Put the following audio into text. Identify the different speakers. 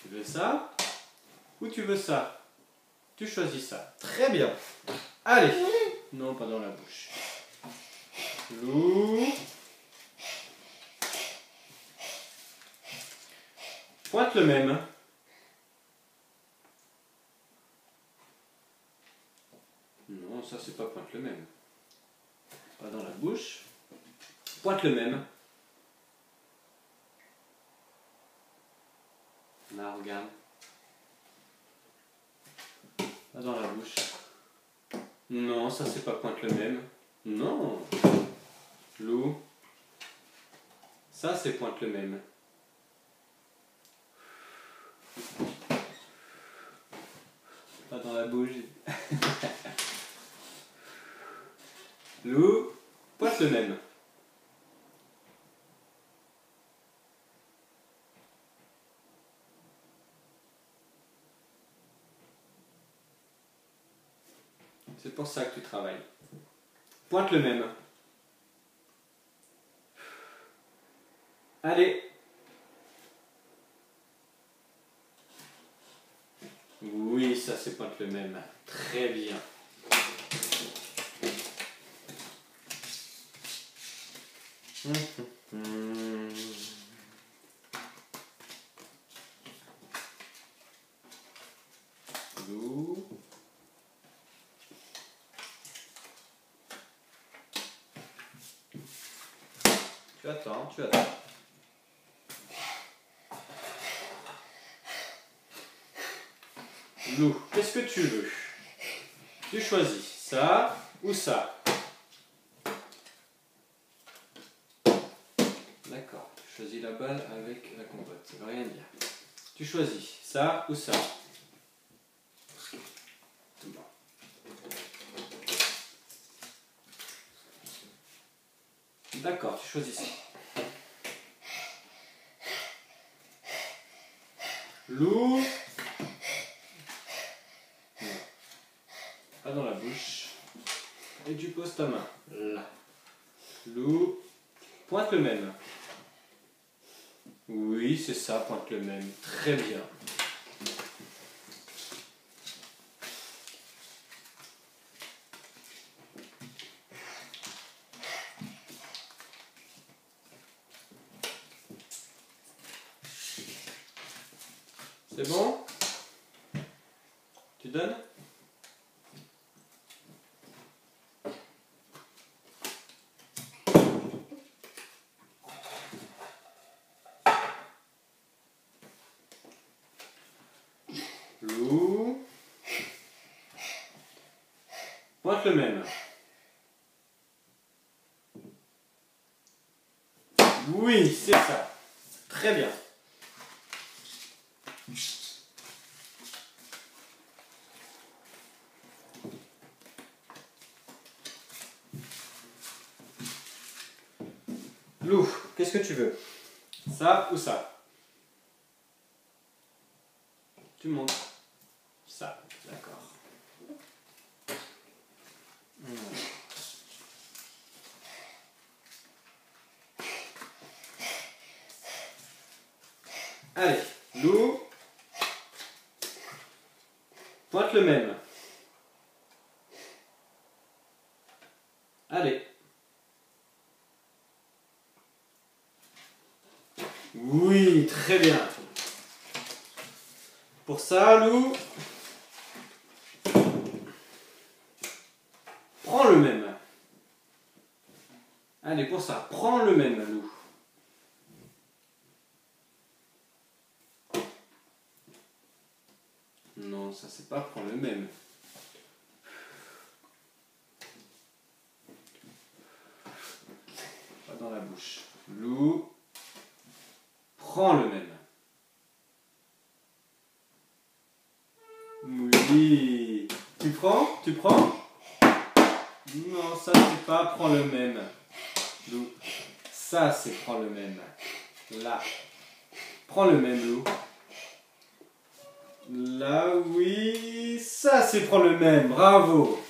Speaker 1: Tu veux ça ou tu veux ça? Tu choisis ça. Très bien. Allez. Non, pas dans la bouche. Lou. Pointe le même. Non, ça c'est pas pointe le même. Pas dans la bouche. Pointe le même. Là, regarde. Pas dans la bouche. Non, ça c'est pas pointe le même. Non. Lou. Ça c'est pointe le même. Pas dans la bouche. Lou. Pointe le même. C'est pour ça que tu travailles. Pointe le même. Allez. Oui, ça c'est pointe le même. Très bien. Lou. Tu attends, tu attends. Lou, qu'est-ce que tu veux? Tu choisis ça ou ça. D'accord, tu choisis la balle avec la compote, ça veut rien dire. Tu choisis ça ou ça. Bon. D'accord, tu choisis ça. Lou. Pas dans la bouche. Et tu poses ta main là. Lou. Pointe le même. Oui, c'est ça, pointe le même. Très bien. C'est bon? Tu donnes? Lou. Pointe le même. Oui, c'est ça. Très bien. Lou, qu'est-ce que tu veux? Ça ou ça? Tu montes. Ça, d'accord. Allez, Lou. Pointe le même. Allez. Oui, très bien. Pour ça, Lou, prends le même. Allez, pour ça, prends le même, Lou. Non, ça c'est pas prendre le même. Pas dans la bouche. Lou, prends le même. Oui. Tu prends? Tu prends? Non, ça c'est pas prends le même. Lou. Ça c'est prends le même. Là. Prends le même, Lou. Là, oui. Ça c'est prends le même. Bravo.